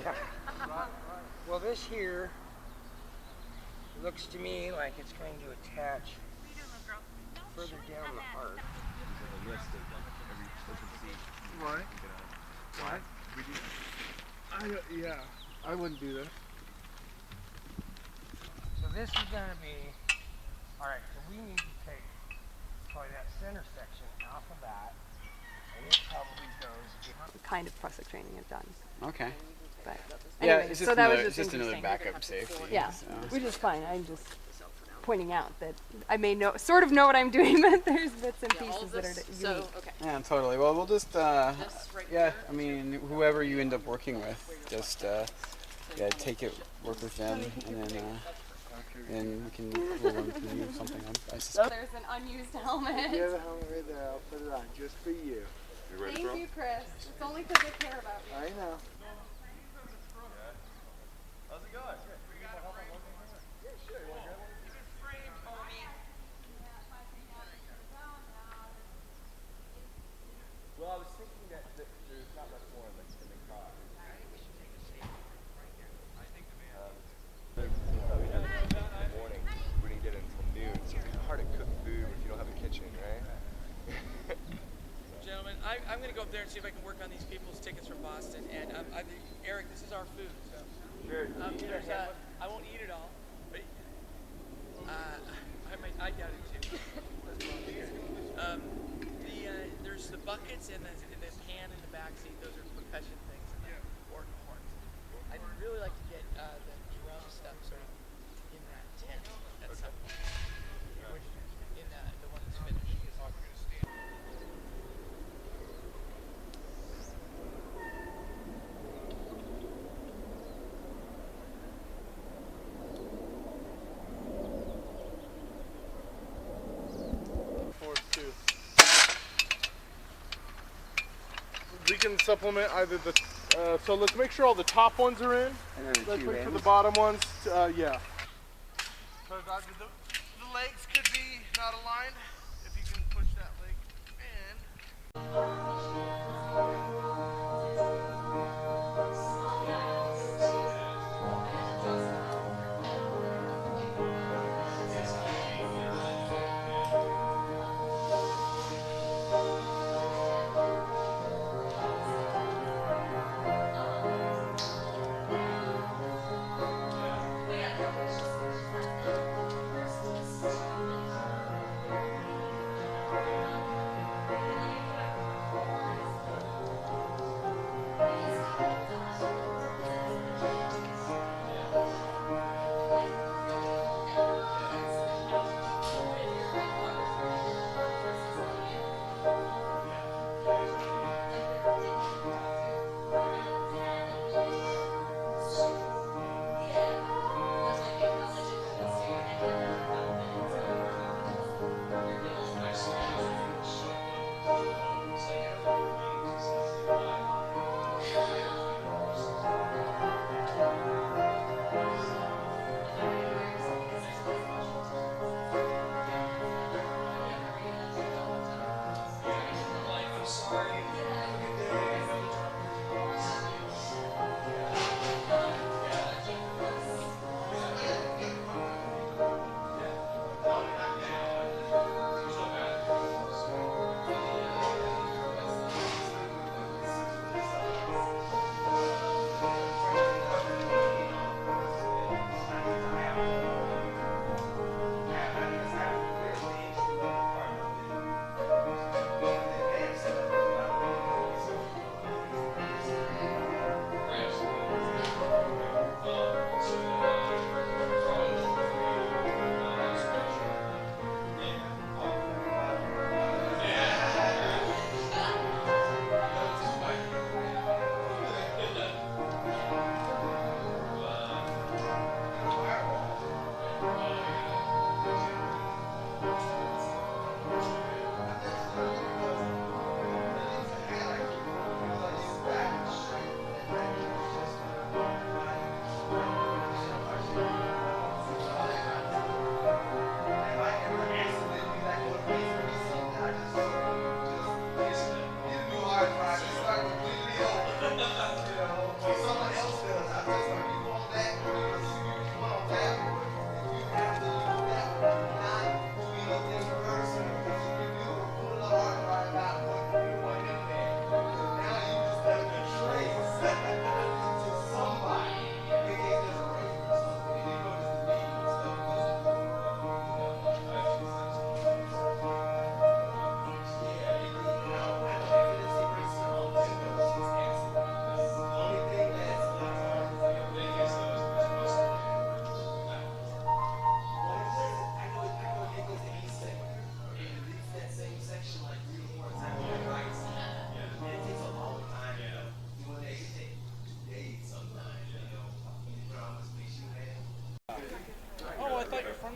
Yeah. Well, this here looks to me like it's going to attach further down the arc. What? What? Yeah, I wouldn't do that. So this is going to be, all right, so we need to take probably that center section off of that, and it probably goes behind. The kind of press training I've done. Okay. But Yeah, anyway, it's just so that another, was just another interesting. backup safety. Yeah, So. which is fine. I'm just pointing out that I may sort of know what I'm doing, but there's bits and pieces that are unique. Okay. Yeah, totally. Well, we'll just, Right yeah, I mean, whoever you end up working with, just, yeah, take it, work with them, and then we can run through something I suspect. There's an unused helmet. You have a helmet right there. I'll put it on just for you. Thank you, Chris. It's only because they care about me. I know. How's it going? Well, I was thinking that there's not much more in the car. In the morning, we didn't get it until noon, so it's kind of hard to cook food if you don't have a kitchen, right? Gentlemen, I'm going to go up there and see if I can work on these people's tickets from Boston. And Eric, this is our food. So Sure. I won't eat it all, but I doubt it too. There's the buckets and the pan in the back seat. Those are percussion things. And the horns. I'd really like to get the drum stuff sort of in that tent at some point. In the one that's finished. We can supplement either the. So let's make sure all the top ones are in. And then the Let's two wait for ends. the bottom ones. Yeah. So the legs could be not aligned. If you can push that leg in.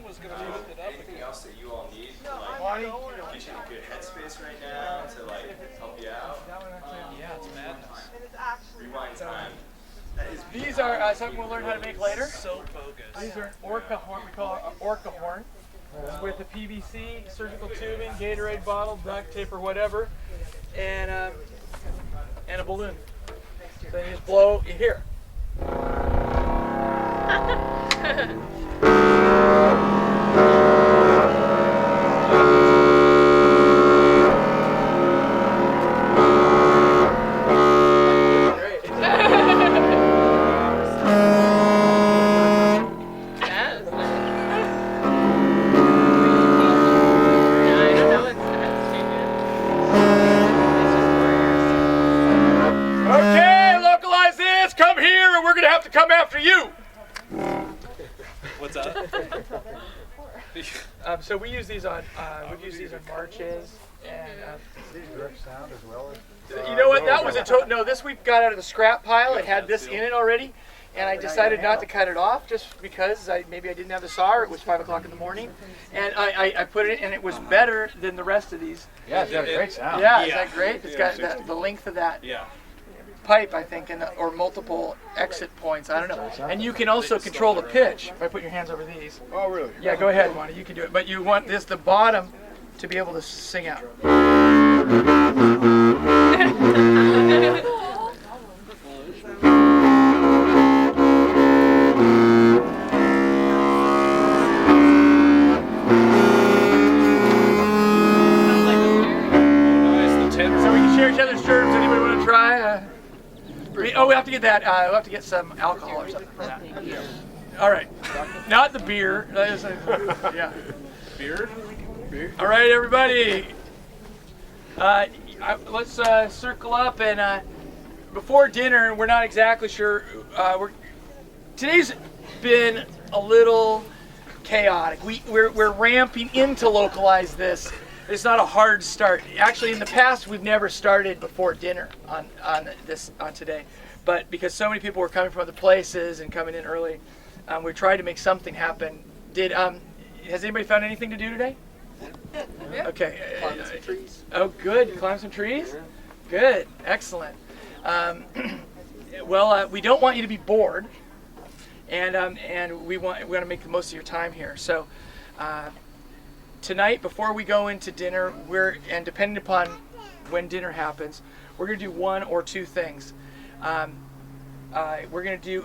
was going to lift it up. Anything else that you all need to like get you in a good headspace right now to like help you out? Yeah, it's madness. Rewind time. These are something we'll learn how to make later. So bogus. These are an orca horn. We call it an orca horn. With a PVC, surgical tubing, Gatorade bottle, duct tape, or whatever, and a balloon. So you just blow. You hear. Okay, localize this. Come here, and we're gonna have to come after you. What's up? So we use these on marches, and These direct sound as well as. you know what? That was a no. This we got out of the scrap pile. It had this in it already, and I decided not to cut it off just because maybe I didn't have the saw. Or it was 5 o'clock in the morning, and I put it in, and it was better than the rest of these. Yeah, it's got a great sound. Yeah, is that great? It's got the length of that pipe, I think, or multiple exit points. I don't know. And you can also control the pitch by putting your hands over these. Oh, really? Yeah, go ahead, Wanda. You can do it. But you want the bottom to be able to sing out. So we can share each other's terms. Anybody want to try? We have to get that. We'll have to get some alcohol or something for that. All right. Not the beer. Yeah. Beer? All right, everybody. Let's circle up, and before dinner, we're not exactly sure. Today's been a little chaotic. We're ramping into Localize This. It's not a hard start. Actually, in the past, we've never started before dinner on today, but because so many people were coming from other places and coming in early, we tried to make something happen. Has anybody found anything to do today? Yeah. Okay. Climb some trees. Oh, good. Climb some trees? Good. Excellent. Well, we don't want you to be bored, and we want to make the most of your time here. So tonight, before we go into dinner, and depending upon when dinner happens, we're going to do one or two things. We're going to do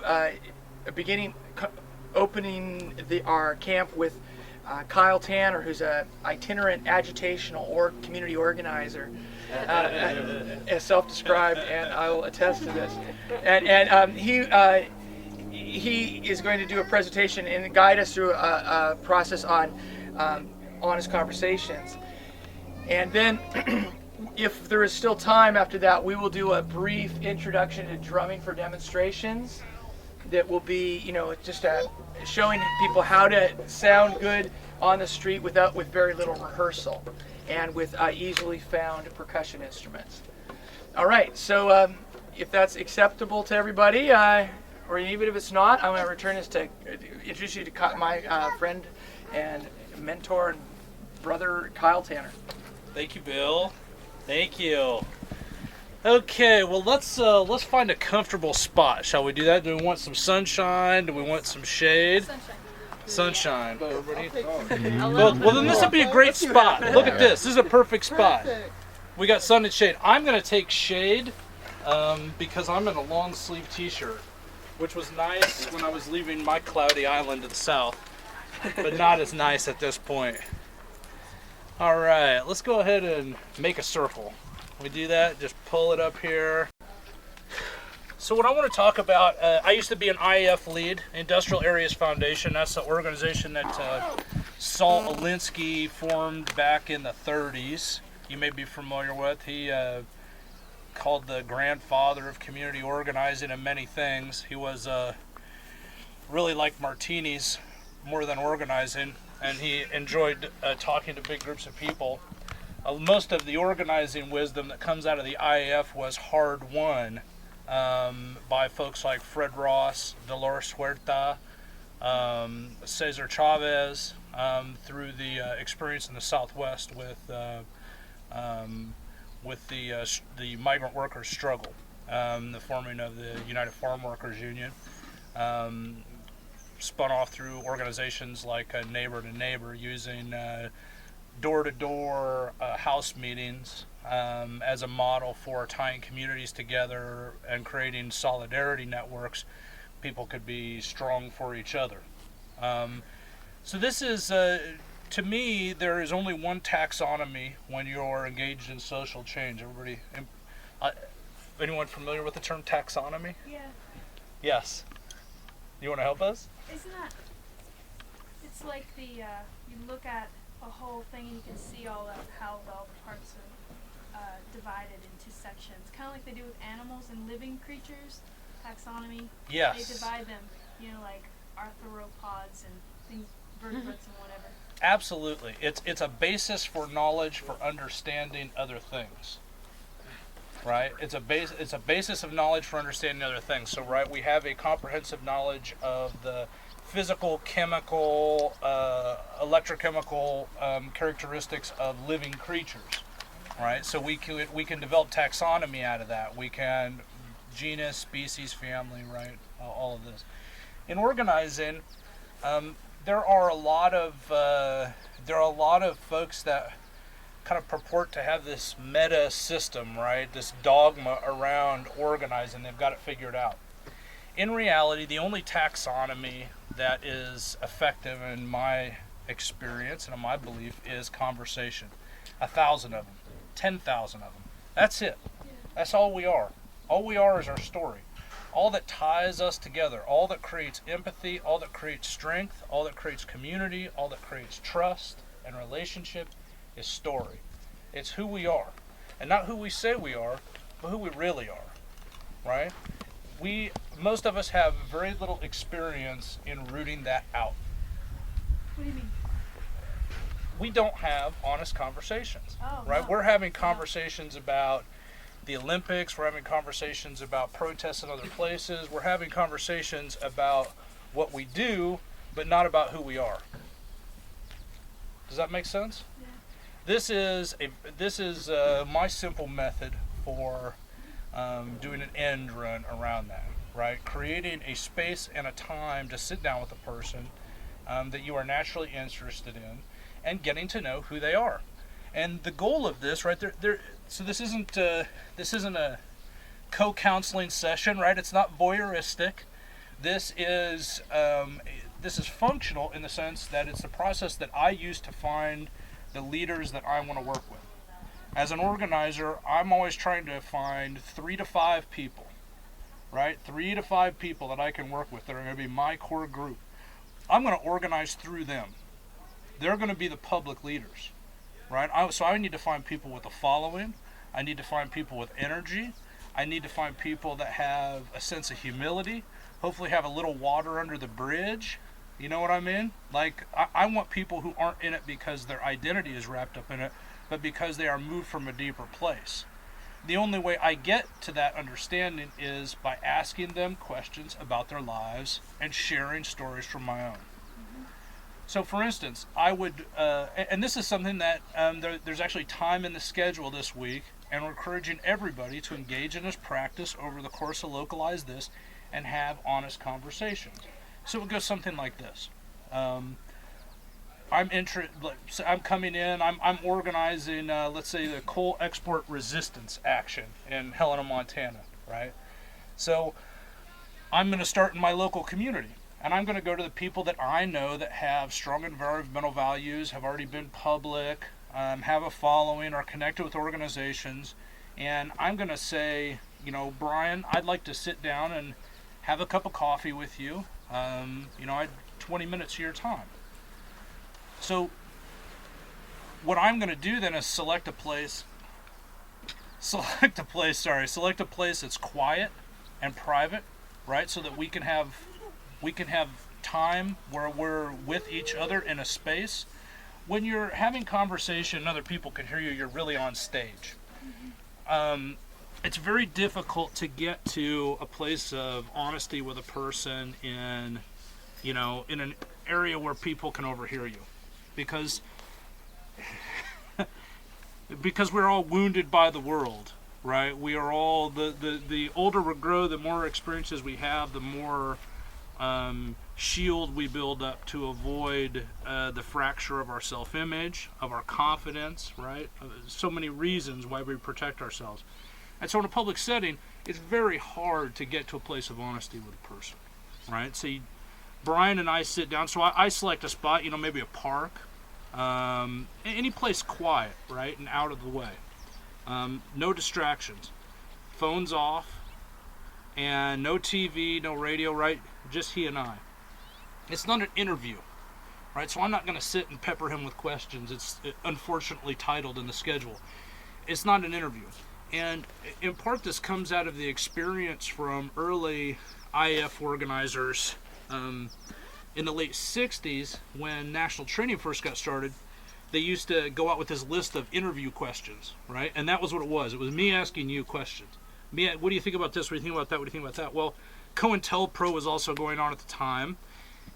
opening our camp with Kyle Tanner, who's an itinerant agitational or community organizer, self-described, and I will attest to this. And he is going to do a presentation and guide us through a process on honest conversations. And then, if there is still time after that, we will do a brief introduction to drumming for demonstrations. That will be, just showing people how to sound good on the street with very little rehearsal, and with easily found percussion instruments. All right, so if that's acceptable to everybody, or even if it's not, I'm going to return this to introduce you to my friend and mentor and brother, Kyle Tanner. Thank you, Bill. Thank you. Okay, well let's find a comfortable spot. Shall we do that? Do we want some sunshine? Do we want some shade? Sunshine. Everybody? Well, then this would be a great spot. Look at this. This is a perfect spot. We got sun and shade. I'm gonna take shade because I'm in a long sleeve t-shirt, which was nice when I was leaving my cloudy island to the south, but not as nice at this point. All right, let's go ahead and make a circle. We do that, just pull it up here. So what I want to talk about, I used to be an IAF lead, Industrial Areas Foundation. That's the organization that Saul Alinsky formed back in the 30s. You may be familiar with. He called the grandfather of community organizing and many things. He was really like Martini's, more than organizing, and he enjoyed talking to big groups of people. Most of the organizing wisdom that comes out of the IAF was hard won by folks like Fred Ross, Dolores Huerta, Cesar Chavez, through the experience in the Southwest with the migrant workers' struggle, the forming of the United Farm Workers Union, spun off through organizations like Neighbor to Neighbor, using door-to-door house meetings as a model for tying communities together and creating solidarity networks. People could be strong for each other. So this is, to me, there is only one taxonomy when you're engaged in social change. Everybody, anyone familiar with the term taxonomy? Yeah. Yes. You want to help us? Isn't that? It's like the you look at a whole thing and you can see all the parts are divided into sections, kind of like they do with animals and living creatures. Taxonomy. Yes. They divide them, like arthropods and things, vertebrates and whatever. Absolutely. It's a basis for knowledge, for understanding other things. Right? It's a basis of knowledge for understanding other things. So, right, we have a comprehensive knowledge of the physical, chemical, electrochemical characteristics of living creatures. Right? So we can develop taxonomy out of that. We can genus, species, family, right? All of this. In organizing, there are a lot of folks that kind of purport to have this meta system, right? This dogma around organizing. They've got it figured out. In reality, the only taxonomy that is effective in my experience and in my belief is conversation. 1,000 of them, 10,000 of them. That's it. That's all we are. All we are is our story. All that ties us together, all that creates empathy, all that creates strength, all that creates community, all that creates trust and relationship is story. It's who we are. And not who we say we are, but who we really are. Right? Most of us have very little experience in rooting that out. What do you mean? We don't have honest conversations. Oh, right? no. We're having conversations about the Olympics, we're having conversations about protests in other places, we're having conversations about what we do, but not about who we are. Does that make sense? Yeah. This is my simple method for doing an end run around that, right? Creating a space and a time to sit down with a person that you are naturally interested in and getting to know who they are. And the goal of this, right, so this isn't a co-counseling session, right? It's not voyeuristic. This is functional in the sense that it's the process that I use to find the leaders that I want to work with. As an organizer, I'm always trying to find 3 to 5 people, right? 3 to 5 people that I can work with that are going to be my core group. I'm going to organize through them. They're going to be the public leaders. Right? So I need to find people with a following. I need to find people with energy. I need to find people that have a sense of humility, hopefully have a little water under the bridge. You know what I mean? Like, I want people who aren't in it because their identity is wrapped up in it, but because they are moved from a deeper place. The only way I get to that understanding is by asking them questions about their lives and sharing stories from my own. So, for instance, I would, and this is something that there's actually time in the schedule this week, and we're encouraging everybody to engage in this practice over the course of Localize This and have honest conversations. So it goes something like this. I'm coming in, I'm organizing, let's say, the coal export resistance action in Helena, Montana, right? So I'm going to start in my local community. And I'm going to go to the people that I know that have strong environmental values, have already been public, have a following, are connected with organizations. And I'm going to say, Brian, I'd like to sit down and have a cup of coffee with you. I'd 20 minutes of your time. So what I'm going to do then is select a place that's quiet and private, right? So that we can have time where we're with each other in a space. When you're having conversation and other people can hear you, you're really on stage. It's very difficult to get to a place of honesty with a person in an area where people can overhear you. because we're all wounded by the world, right? We are all, the older we grow, the more experiences we have, the more shield we build up to avoid the fracture of our self-image, of our confidence, right? So many reasons why we protect ourselves. And so in a public setting, it's very hard to get to a place of honesty with a person, right? So Brian and I sit down, so I select a spot, maybe a park, any place quiet, right, and out of the way. No distractions. Phones off, and no TV, no radio, right? Just he and I. It's not an interview, right? So I'm not going to sit and pepper him with questions. It's unfortunately titled in the schedule. It's not an interview. And in part, this comes out of the experience from early IF organizers in the late 60s when national training first got started. They used to go out with this list of interview questions, right? And that was what it was. It was me asking you questions. What do you think about this? What do you think about that? What do you think about that? Well, COINTELPRO was also going on at the time,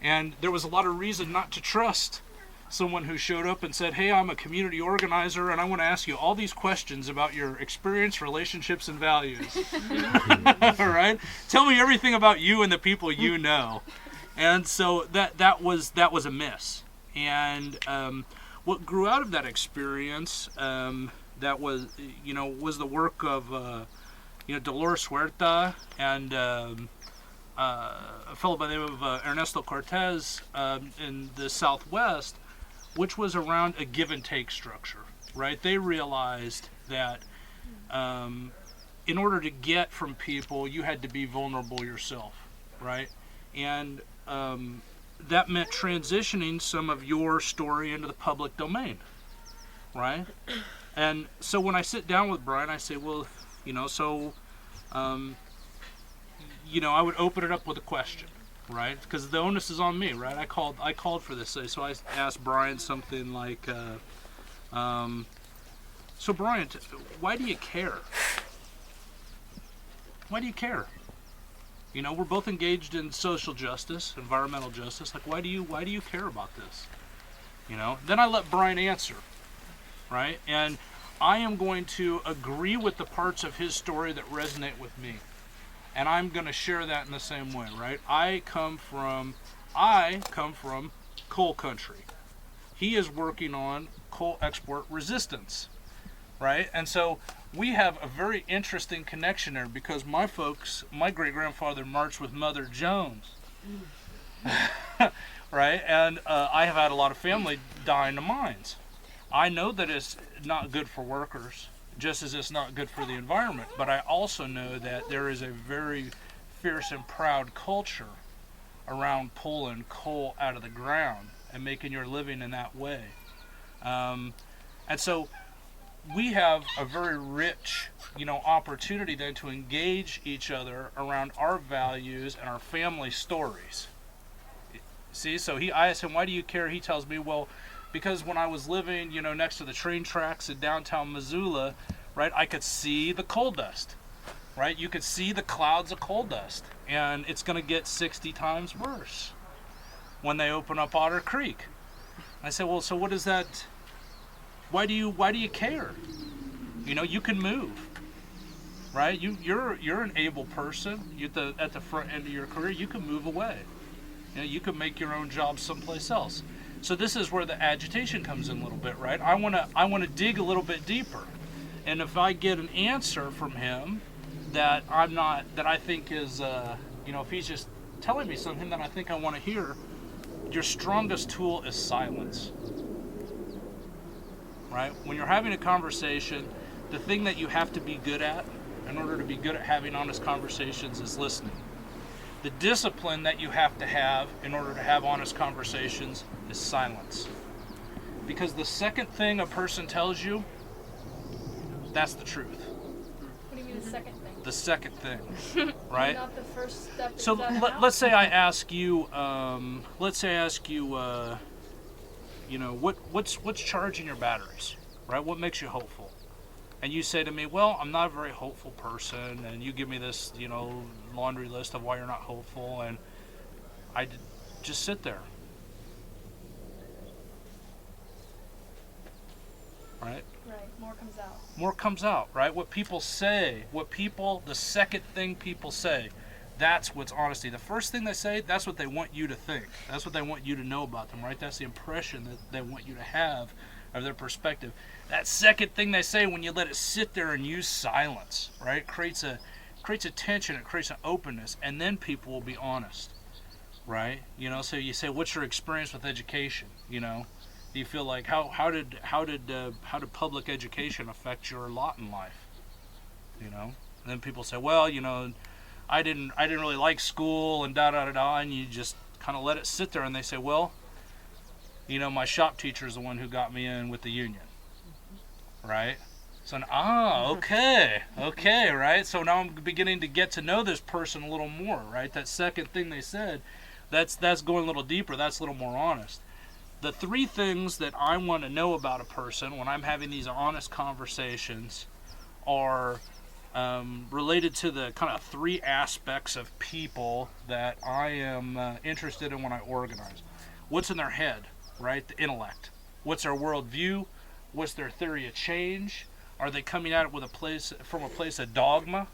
and there was a lot of reason not to trust someone who showed up and said, hey, I'm a community organizer, and I want to ask you all these questions about your experience, relationships, and values. All right? Tell me everything about you and the people you know. And so that was a miss. And what grew out of that experience, that was the work of Dolores Huerta and a fellow by the name of Ernesto Cortez in the Southwest, which was around a give and take structure, right? They realized that in order to get from people, you had to be vulnerable yourself, right? And that meant transitioning some of your story into the public domain, right? And so when I sit down with Brian, I say, well, I would open it up with a question, right? Because the onus is on me, right? I called for this, so I asked Brian something like, so Brian, why do you care? Why do you care? We're both engaged in social justice, environmental justice. Like, why do you care about this? Then I let Brian answer, right? And I am going to agree with the parts of his story that resonate with me. And I'm going to share that in the same way, right? I come from coal country. He is working on coal export resistance, right? And so we have a very interesting connection there because my great-grandfather marched with Mother Jones, right? And I have had a lot of family die in the mines. I know that it's not good for workers, just as it's not good for the environment. But I also know that there is a very fierce and proud culture around pulling coal out of the ground and making your living in that way. And so we have a very rich, opportunity then to engage each other around our values and our family stories. See, so I asked him, why do you care? He tells me, well, because when I was living, next to the train tracks in downtown Missoula, right, I could see the coal dust, right? You could see the clouds of coal dust, and it's going to get 60 times worse when they open up Otter Creek. I said, well, so what is that? Why do you care? You can move, right? You're an able person. At the front end of your career, you can move away. You can make your own job someplace else. So this is where the agitation comes in a little bit, right? I want to dig a little bit deeper, and if I get an answer from him that I think is, if he's just telling me something that I think I want to hear, your strongest tool is silence, right? When you're having a conversation, the thing that you have to be good at in order to be good at having honest conversations is listening. The discipline that you have to have in order to have honest conversations is silence. Because the second thing a person tells you, that's the truth. What do you mean the second thing? The second thing, right? Not the first step. So let's say I ask you, what's charging your batteries, right? What makes you hopeful? And you say to me, well, I'm not a very hopeful person, and you give me this, laundry list of why you're not hopeful, and I just sit there. right? Right. More comes out. More comes out, right? What people say, the second thing people say, that's what's honesty. The first thing they say, that's what they want you to think. That's what they want you to know about them, right? That's the impression that they want you to have of their perspective. That second thing they say, when you let it sit there and use silence, right? Creates a tension, it creates an openness, and then people will be honest, right? You know, so you say, what's your experience with education? You know, do you feel like how did public education affect your lot in life? You know, and then people say, well, you know, I didn't really like school and da da da da, and you just kind of let it sit there, and they say, well, you know, my shop teacher is the one who got me in with the union, right? So, okay, right? So now I'm beginning to get to know this person a little more, right? That second thing they said, that's going a little deeper, that's a little more honest. The three things that I want to know about a person when I'm having these honest conversations are related to the kind of three aspects of people that I am interested in when I organize. What's in their head, right? The intellect. What's their worldview? What's their theory of change? Are they coming at it from a place of dogma?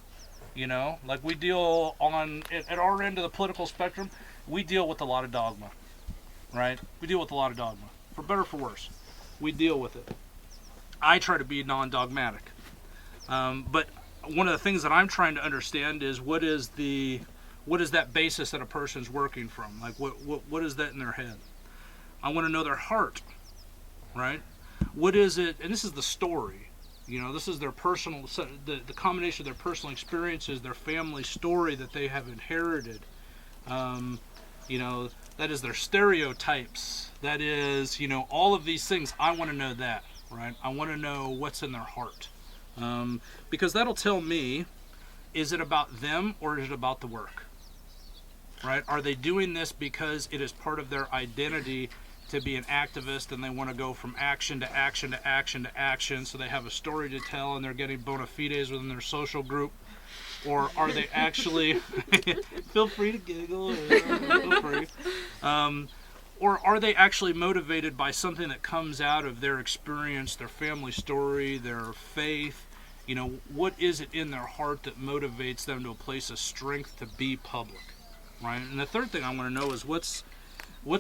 You know, like we deal at our end of the political spectrum, we deal with a lot of dogma, right? We deal with a lot of dogma, for better or for worse. We deal with it. I try to be non-dogmatic, but one of the things that I'm trying to understand is what is that basis that a person's working from? Like what is that in their head? I want to know their heart, right? What is it? And this is the story. You know, this is their personal, the combination of their personal experiences, their family story that they have inherited. You know, that is their stereotypes. That is, you know, all of these things. I want to know that, right? I want to know what's in their heart. Because that'll tell me, is it about them or is it about the work? Right? Are they doing this because it is part of their identity to be an activist and they want to go from action to action to action to action, so they have a story to tell and they're getting bona fides within their social group? Or are they actually feel free to giggle, feel free. Or are they actually motivated by something that comes out of their experience, their family story, their faith? You know, what is it in their heart that motivates them to a place of strength to be public, right? And the third thing I want to know is what's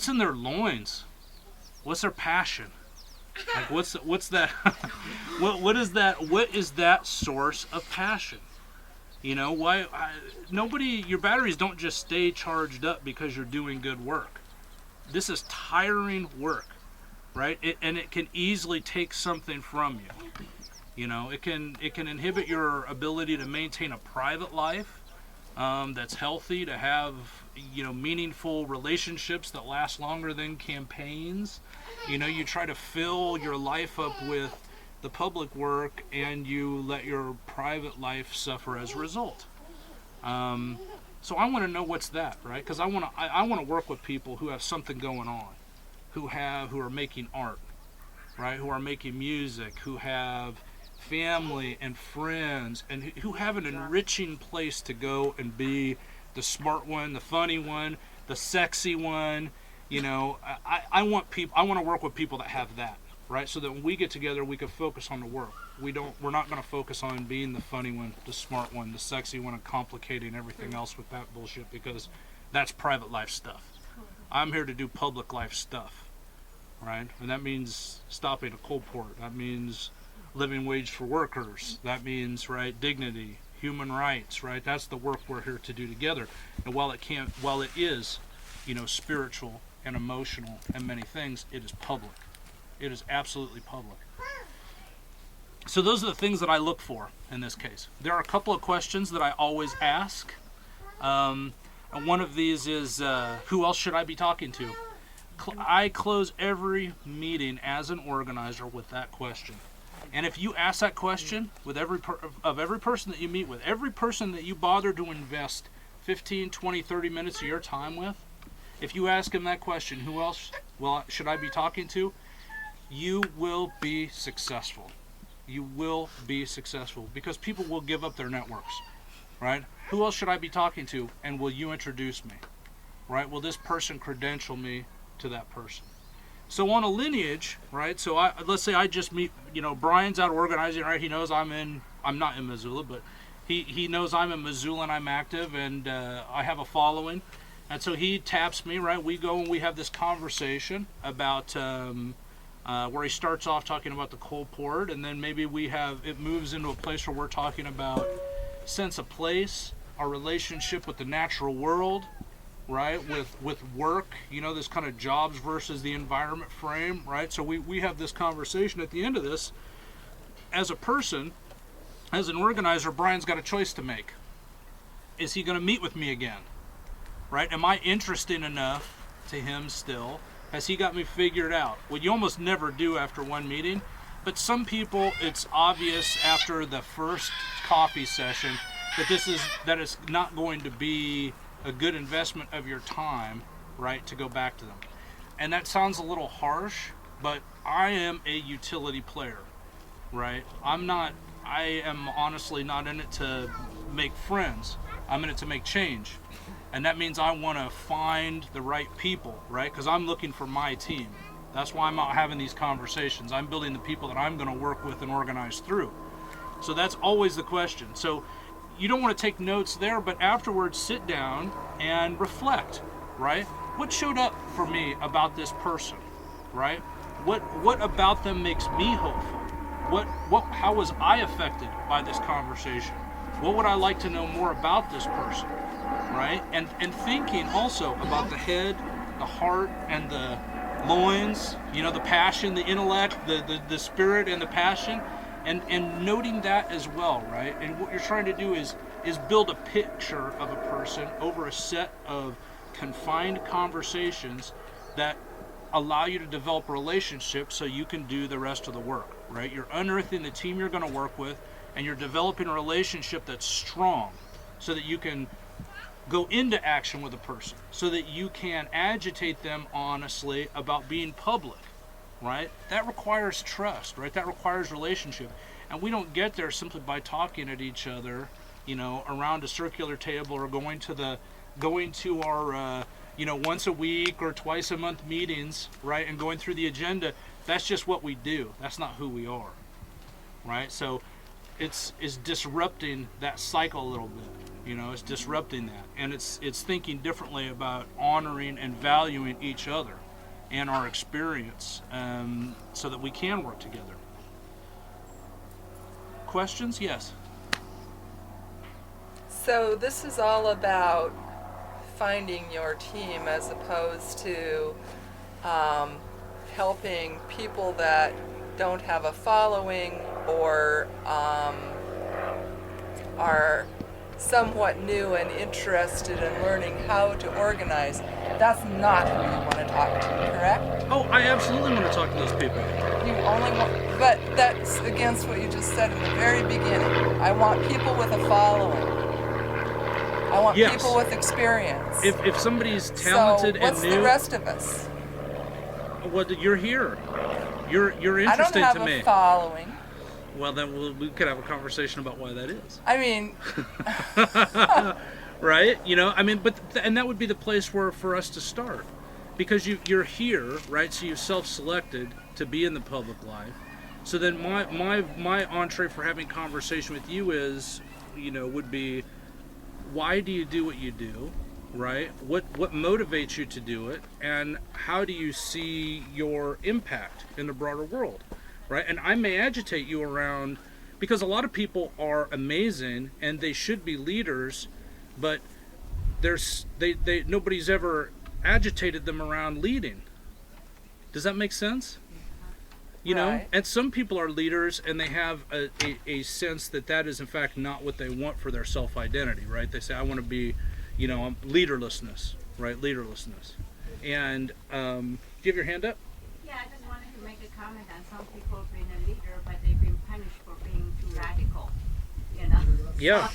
in their loins. What's their passion? Like what's that? what is that source of passion? You know, your batteries don't just stay charged up because you're doing good work. This is tiring work, right? And it can easily take something from you. You know, it can inhibit your ability to maintain a private life that's healthy, to have, you know, meaningful relationships that last longer than campaigns. You know, you try to fill your life up with the public work and you let your private life suffer as a result. So I want to know what's that, right? Because I want to work with people who have something going on, who are making art, right? Who are making music, who have family and friends, and who have an enriching place to go and be the smart one, the funny one, the sexy one. You know, I want to work with people that have that, right? So that when we get together, we can focus on the work. We're not going to focus on being the funny one, the smart one, the sexy one, and complicating everything else with that bullshit, because that's private life stuff. I'm here to do public life stuff, right? And that means stopping a coal port. That means living wage for workers. That means, right, dignity, human rights, right? That's the work we're here to do together. And while it is, you know, spiritual and emotional and many things, it is public. It is absolutely public. So those are the things that I look for in this case. There are a couple of questions that I always ask. And one of these is, who else should I be talking to? I close every meeting as an organizer with that question. And if you ask that question with every person that you meet with, every person that you bother to invest 15, 20, 30 minutes of your time with, if you ask them that question, who else should I be talking to? You will be successful. You will be successful because people will give up their networks, right? Who else should I be talking to, and will you introduce me, right? Will this person credential me to that person? So on a lineage, right? So let's say I just meet, Brian's out organizing, right? He knows I'm not in Missoula, but he knows I'm in Missoula and I'm active and I have a following. And so he taps me, right? We go and we have this conversation about where he starts off talking about the coal port, and then maybe it moves into a place where we're talking about sense of place, our relationship with the natural world, right? With work, this kind of jobs versus the environment frame, right? So we have this conversation. At the end of this, as a person, as an organizer, Brian's got a choice to make. Is he going to meet with me again? Right? Am I interesting enough to him still? Has he got me figured out? Well, you almost never do after one meeting, but some people, it's obvious after the first coffee session that it's not going to be a good investment of your time, right, to go back to them. And that sounds a little harsh, but I am a utility player, right? I am honestly not in it to make friends. I'm in it to make change. And that means I want to find the right people, right? Because I'm looking for my team. That's why I'm out having these conversations. I'm building the people that I'm going to work with and organize through. So that's always the question. So you don't want to take notes there, but afterwards sit down and reflect, right? What showed up for me about this person, right? What about them makes me hopeful? How was I affected by this conversation? What would I like to know more about this person? Right? And thinking also about the head, the heart, and the loins, the passion, the intellect, the spirit and the passion, and noting that as well, right? And what you're trying to do is build a picture of a person over a set of confined conversations that allow you to develop relationships so you can do the rest of the work, right? You're unearthing the team you're going to work with, and you're developing a relationship that's strong so that you can go into action with a person, so that you can agitate them honestly about being public, right? That requires trust, right? That requires relationship. And we don't get there simply by talking at each other, around a circular table or going to our, once a week or twice a month meetings, right? And going through the agenda. That's just what we do. That's not who we are, right? So it's disrupting that cycle a little bit. It's disrupting that, and it's thinking differently about honoring and valuing each other and our experience, so that we can work together. Questions? Yes. So this is all about finding your team as opposed to helping people that don't have a following or are somewhat new and interested in learning how to organize. That's not who you want to talk to, correct? Oh, I absolutely want to talk to those people. You only want, but that's against what you just said in the very beginning. I want people with a following. I want people with experience. If somebody's talented so what's and new, the rest of us? Well, you're here. You're interesting to me. I don't have a following. Well, then we could have a conversation about why that is. I mean, right? And that would be the place for us to start, because you're here, right? So you self-selected to be in the public life. So then my entree for having conversation with you is, would be, why do you do what you do, right? What motivates you to do it, and how do you see your impact in the broader world? Right? And I may agitate you around, because a lot of people are amazing and they should be leaders, but nobody's ever agitated them around leading. Does that make sense? Right. And some people are leaders and they have a sense that is in fact not what they want for their self-identity, right? They say, I want to be, leaderlessness, right? Leaderlessness. And do you have your hand up? Yeah, I just wanted to make a comment on some people being a leader, but they've been punished for being too radical, Yeah,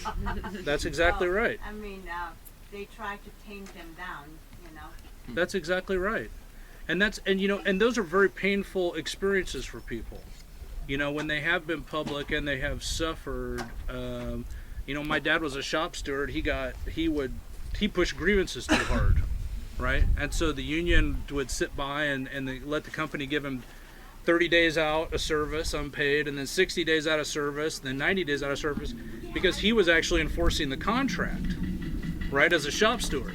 that's exactly right. I mean, they try to tame them down, That's exactly right. And and those are very painful experiences for people. When they have been public and they have suffered. My dad was a shop steward. He pushed grievances too hard. right? And so the union would sit by and they let the company give him 30 days out of service unpaid, and then 60 days out of service, then 90 days out of service, because he was actually enforcing the contract, right, as a shop steward.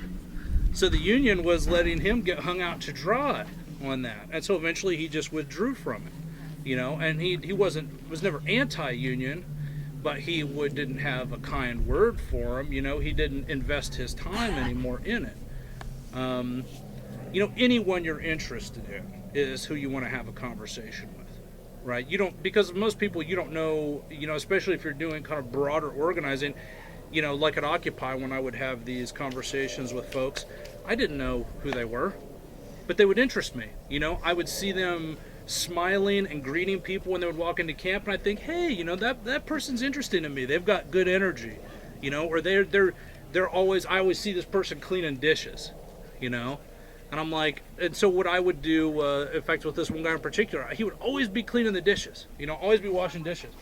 So the union was letting him get hung out to dry on that, and so eventually he just withdrew from it, you know. And he was never anti-union, but he didn't have a kind word for him, you know. He didn't invest his time anymore in it. You know, anyone you're interested in is who you want to have a conversation with, right? You don't, because most people you don't know, you know, especially if you're doing kind of broader organizing, you know, like at Occupy, when I would have these conversations with folks, I didn't know who they were, but they would interest me. You know, I would see them smiling and greeting people when they would walk into camp, and I think, hey, you know, that person's interesting in me. They've got good energy, you know, or they're always, I always see this person cleaning dishes, you know. And I'm like, and so what I would do, in fact, with this one guy in particular, he would always be cleaning the dishes, you know, always be washing dishes.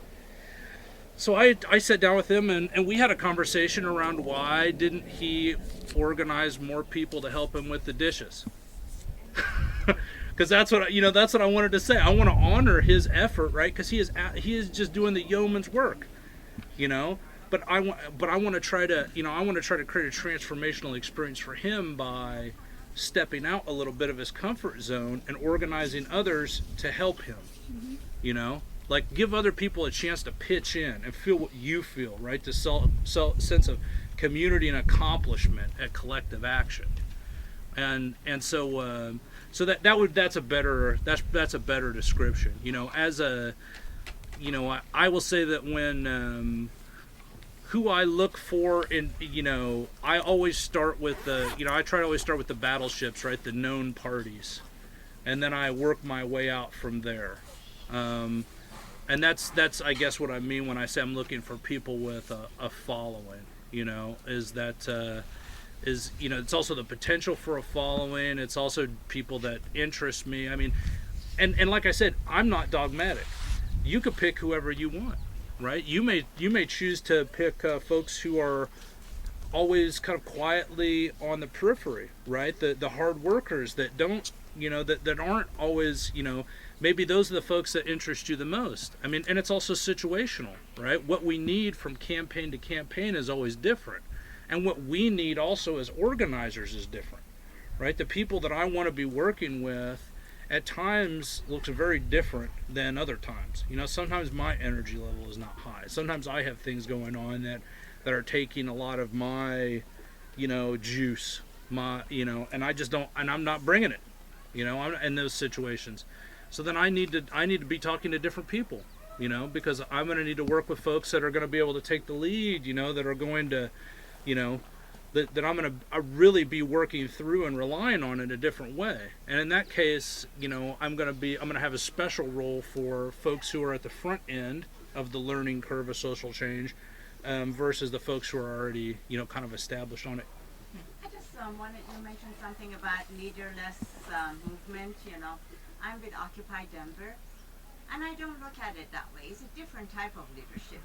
So I sat down with him and we had a conversation around why didn't he organize more people to help him with the dishes? Because that's what I wanted to say. I want to honor his effort, right? Because he is just doing the yeoman's work, you know. But I want to try to, you know, create a transformational experience for him by stepping out a little bit of his comfort zone and organizing others to help him, you know, like give other people a chance to pitch in and feel what you feel, right? To sense of community and accomplishment at collective action, and so that's a better description, you know. As a, you know, I will say that when who I look for in, you know, I always start with I try to always start with the battleships, right? The known parties. And then I work my way out from there. And that's I guess what I mean when I say I'm looking for people with a following, you know, is that, you know, it's also the potential for a following. It's also people that interest me. I mean, and like I said, I'm not dogmatic. You could pick whoever you want. Right, you may choose to pick folks who are always kind of quietly on the periphery, right? The hard workers that don't, you know, that aren't always, you know, maybe those are the folks that interest you the most. I mean, and it's also situational, right? What we need from campaign to campaign is always different, and what we need also as organizers is different, right? The people that I want to be working with at times looks very different than other times. You know, sometimes my energy level is not high. Sometimes I have things going on that are taking a lot of my, you know, juice, you know, and I just don't, and I'm not bringing it, you know, in those situations. So then I need to be talking to different people, you know, because I'm going to need to work with folks that are going to be able to take the lead, you know, that are going to, you know, that I'm going to really be working through and relying on in a different way. And in that case, you know, I'm going to have a special role for folks who are at the front end of the learning curve of social change, versus the folks who are already, you know, kind of established on it. I just wanted to mention something about leaderless movement. You know, I'm with Occupy Denver, and I don't look at it that way. It's a different type of leadership.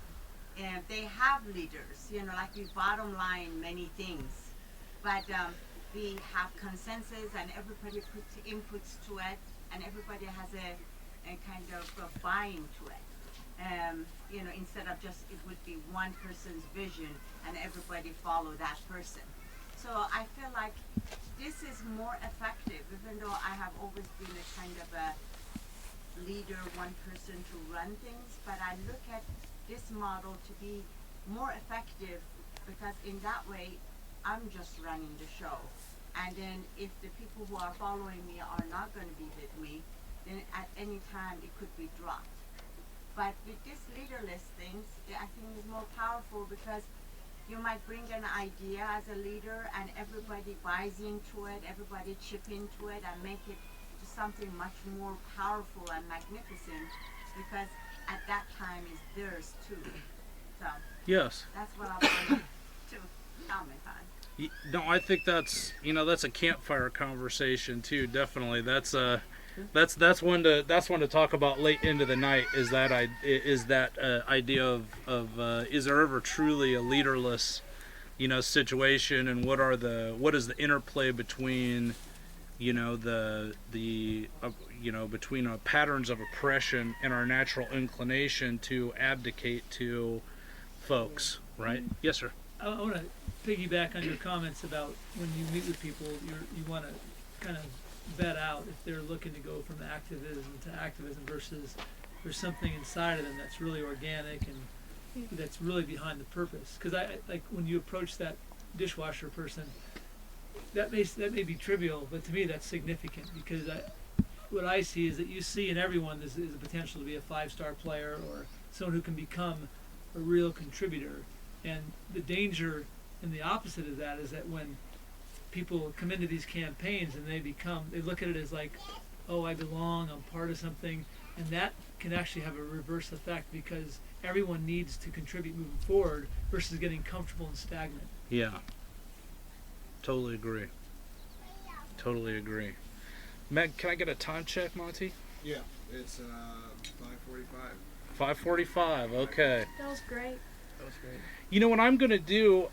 And they have leaders, you know, like we bottom line many things, but we have consensus and everybody puts inputs to it, and everybody has a kind of a buy-in to it. You know, instead of just it would be one person's vision and everybody follow that person. So I feel like this is more effective, even though I have always been a kind of a leader, one person to run things, but I look at this model to be more effective because in that way I'm just running the show, and then if the people who are following me are not going to be with me, then at any time it could be dropped. But with this leaderless things, I think is more powerful because you might bring an idea as a leader and everybody buys into it, everybody chip into it and make it to something much more powerful and magnificent, because at that time is theirs too. So yes, that's what I wanted to comment on. No, I think that's, you know, that's a campfire conversation too. Definitely, that's one to talk about late into the night. Is that idea of is there ever truly a leaderless situation, and what is the interplay between between patterns of oppression and our natural inclination to abdicate to folks, right? Yes, sir. I want to piggyback on your comments about when you meet with people, you want to kind of vet out if they're looking to go from activism to activism versus there's something inside of them that's really organic and that's really behind the purpose. Because I like when you approach that dishwasher person, that may be trivial, but to me that's significant because what I see is that you see in everyone is a potential to be a 5-star player or someone who can become a real contributor. And the danger and the opposite of that is that when people come into these campaigns and they look at it as like, oh, I belong, I'm part of something, and that can actually have a reverse effect because everyone needs to contribute moving forward versus getting comfortable and stagnant. Yeah. Totally agree. Totally agree. Meg, can I get a time check, Monty? Yeah, it's 5:45. 5:45. Okay. That was great. You know what I'm going to do?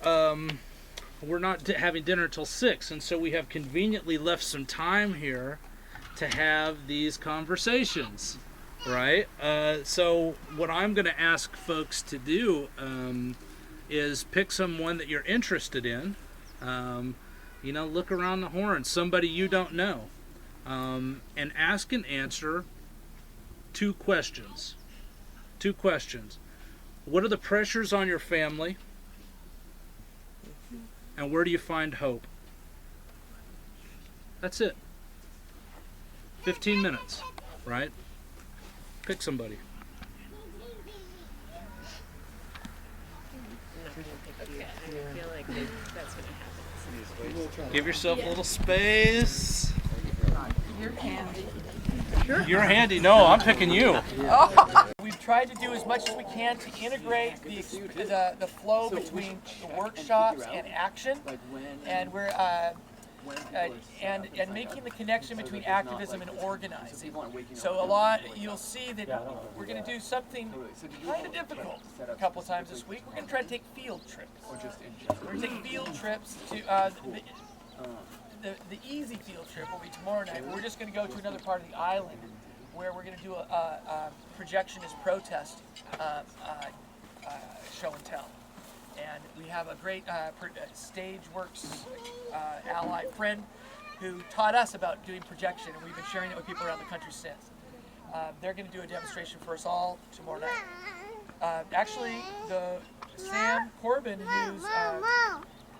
We're not having dinner till 6, and so we have conveniently left some time here to have these conversations, right? So what I'm going to ask folks to do is pick someone that you're interested in. Look around the horn, somebody you don't know, and ask and answer 2 questions. 2 questions. What are the pressures on your family? And where do you find hope? That's it. 15 minutes, right? Pick somebody. Give yourself a little space. You're handy. You're handy. No, I'm picking you. We've tried to do as much as we can to integrate the flow between the workshops and action, and we're and making the connection between activism and organizing. So you'll see that we're going to do something kind of difficult a couple of times this week. We're going to try to take field trips. We're going to take field trips to the easy field trip will be tomorrow night. We're just going to go to another part of the island where we're going to do a projectionist protest show and tell. And we have a great StageWorks ally friend who taught us about doing projection, and we've been sharing it with people around the country since. They're going to do a demonstration for us all tomorrow night. Actually, Sam Corbin, who's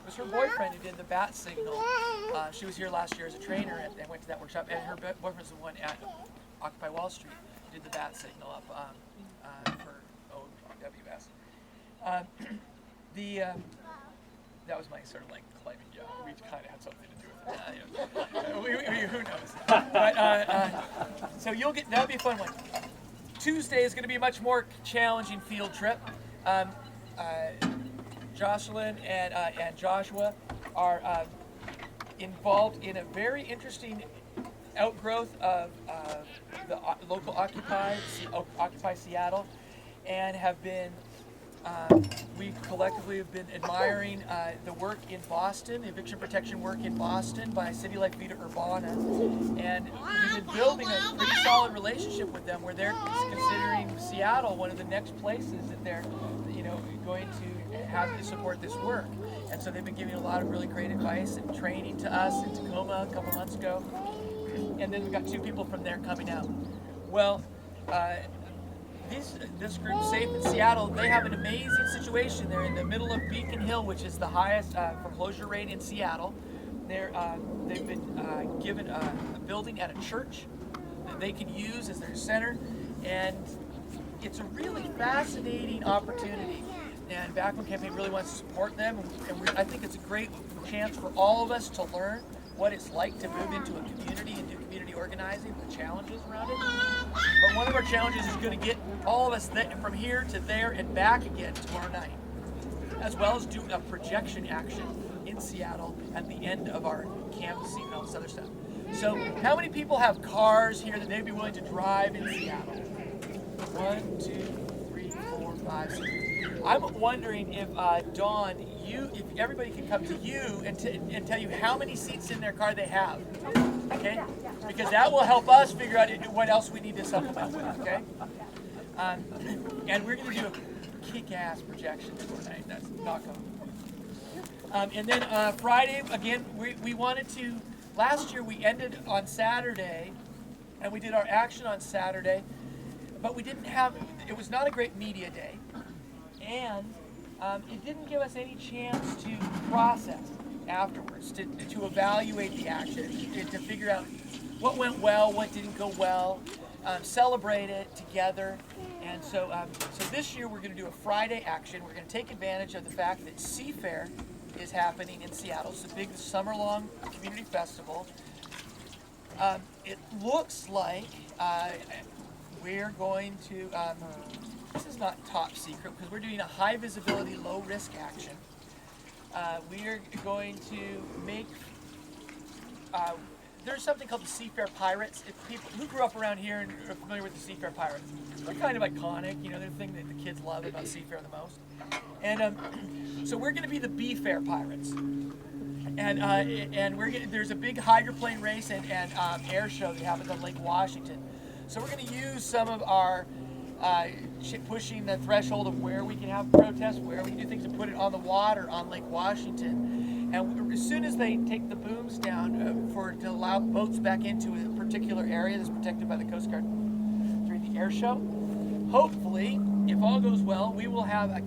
was her boyfriend who did the bat signal. She was here last year as a trainer and went to that workshop, and her boyfriend's the one at Occupy Wall Street who did the bat signal up for OWS. That was my sort of like climbing job. We kind of had something to do with it. Who knows? But, so that'll be a fun one. Tuesday is going to be a much more challenging field trip. Jocelyn and Joshua are involved in a very interesting outgrowth of the local Occupy Seattle, and have been we collectively have been admiring the work in Boston, the eviction protection work in Boston by a city like Vita Urbana, and we've been building a pretty solid relationship with them where they're considering Seattle one of the next places that they're going to have to support this work. And so they've been giving a lot of really great advice and training to us in Tacoma a couple months ago. And then we've got 2 people from there coming out. Well, this group, Safe in Seattle, they have an amazing situation. They're in the middle of Beacon Hill, which is the highest foreclosure rate in Seattle. They've been given a building at a church that they can use as their center, and it's a really fascinating opportunity. And Backbone Campaign really wants to support them, and I think it's a great chance for all of us to learn what it's like to move into a community and do community organizing, the challenges around it. But one of our challenges is going to get all of us from here to there and back again tomorrow night, as well as do a projection action in Seattle at the end of our canvassing and all this other stuff. So how many people have cars here that they'd be willing to drive in Seattle? 1, 2, 3, 4, 5, 6. I'm wondering if Dawn, if everybody can come to you and tell you how many seats in their car they have, okay? Because that will help us figure out what else we need to supplement with, okay? And we're going to do a kick-ass projection tonight. That's not going. And then Friday, again, we wanted to. Last year we ended on Saturday, and we did our action on Saturday, but we didn't have. It was not a great media day. And it didn't give us any chance to process afterwards, to evaluate the action, to figure out what went well, what didn't go well, celebrate it together. And so this year we're going to do a Friday action. We're going to take advantage of the fact that Seafair is happening in Seattle. It's a big summer-long community festival. It looks like we're going to... this is not top secret because we're doing a high visibility, low risk action. We are going to make, there's something called the Seafair Pirates. If people who grew up around here and are familiar with the Seafair Pirates, they're kind of iconic, they're the thing that the kids love about Seafair the most. And so we're going to be the B-Fair Pirates. And there's a big hydroplane race and air show that happens on Lake Washington. So we're going to use some of our pushing the threshold of where we can have protests, where we can do things, and put it on the water on Lake Washington. And as soon as they take the booms down to allow boats back into a particular area that's protected by the Coast Guard during the air show, hopefully, if all goes well, we will have a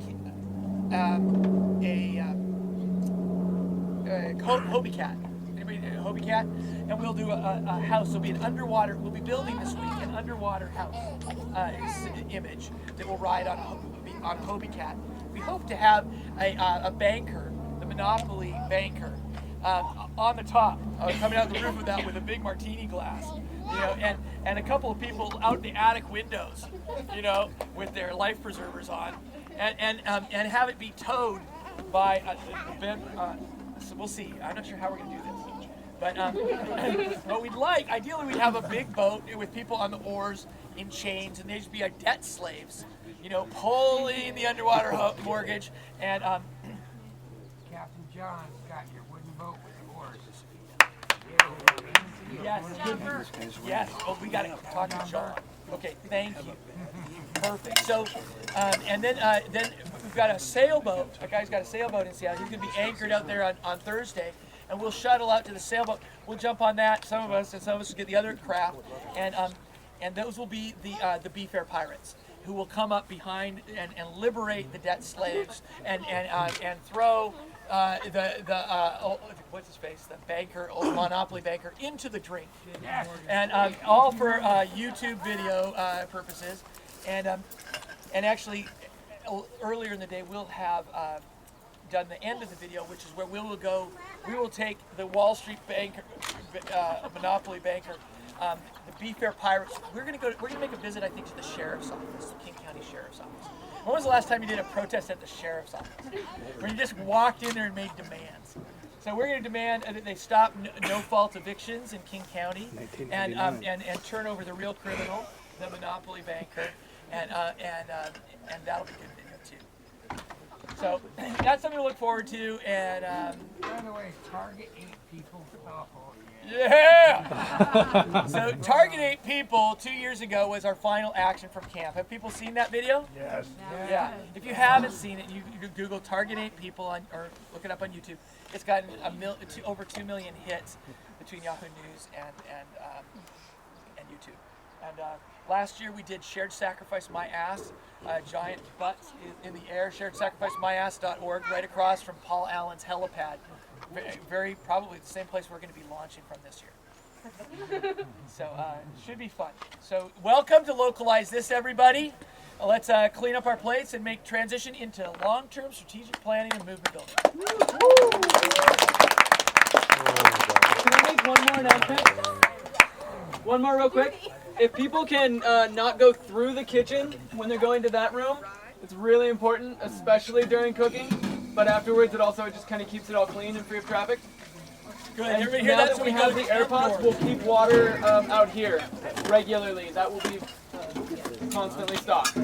Hobie Cat. Anybody know Hobie Cat? And we'll do a house. It'll be an underwater. We'll be building this week an underwater house image that will ride on Hobie Cat. We hope to have a banker, the Monopoly banker, on the top, coming out the roof of that with a big martini glass, and a couple of people out in the attic windows, with their life preservers on, and have it be towed by so we'll see. I'm not sure how we're going to do this. But what we'd like, ideally we'd have a big boat with people on the oars in chains, and they'd just be like debt slaves, pulling the underwater mortgage. And Captain John's got your wooden boat with the oars. Yes, yes. Oh, we got to talk to John. Okay, thank you. Perfect. So, and then we've got a sailboat. A guy's got a sailboat in Seattle. He's going to be anchored out there on Thursday, and we'll shuttle out to the sailboat. We'll jump on that. Some of us will get the other craft, and those will be the B-Fair Pirates, who will come up behind and liberate the debt slaves and throw what's his face, the banker, Monopoly banker, into the drink, and all for YouTube video purposes. And actually, earlier in the day, we'll have done the end of the video, which is where we will take the Wall Street banker, Monopoly banker, the B-Fair Pirates. We're gonna make a visit, I think, to the sheriff's office, the King County Sheriff's Office. When was the last time you did a protest at the sheriff's office, where you just walked in there and made demands? So we're going to demand that they stop no-fault evictions in King County, and turn over the real criminal, the Monopoly banker, and that'll be good video too. So that's something to look forward to. And by the way, Target 8 people. Yeah! So Target 8 People 2 years ago was our final action from camp. Have people seen that video? Yes. Yeah. If you haven't seen it, you can Google Target 8 People or look it up on YouTube. It's gotten over 2 million hits between Yahoo News and YouTube. And last year we did Shared Sacrifice My Ass, giant butts in the air, sharedsacrificemyass.org, right across from Paul Allen's helipad. Very probably the same place we're going to be launching from this year. So it should be fun. So welcome to Localize This, everybody. Let's clean up our plates and make transition into long-term strategic planning and movement building. Can I make one more announcement? One more real quick. If people can not go through the kitchen when they're going to that room, it's really important, especially during cooking. But afterwards, it also just kind of keeps it all clean and free of traffic. Good. And Everybody hear now that? that we have the air pots, we'll keep water out here regularly. That will be constantly stocked.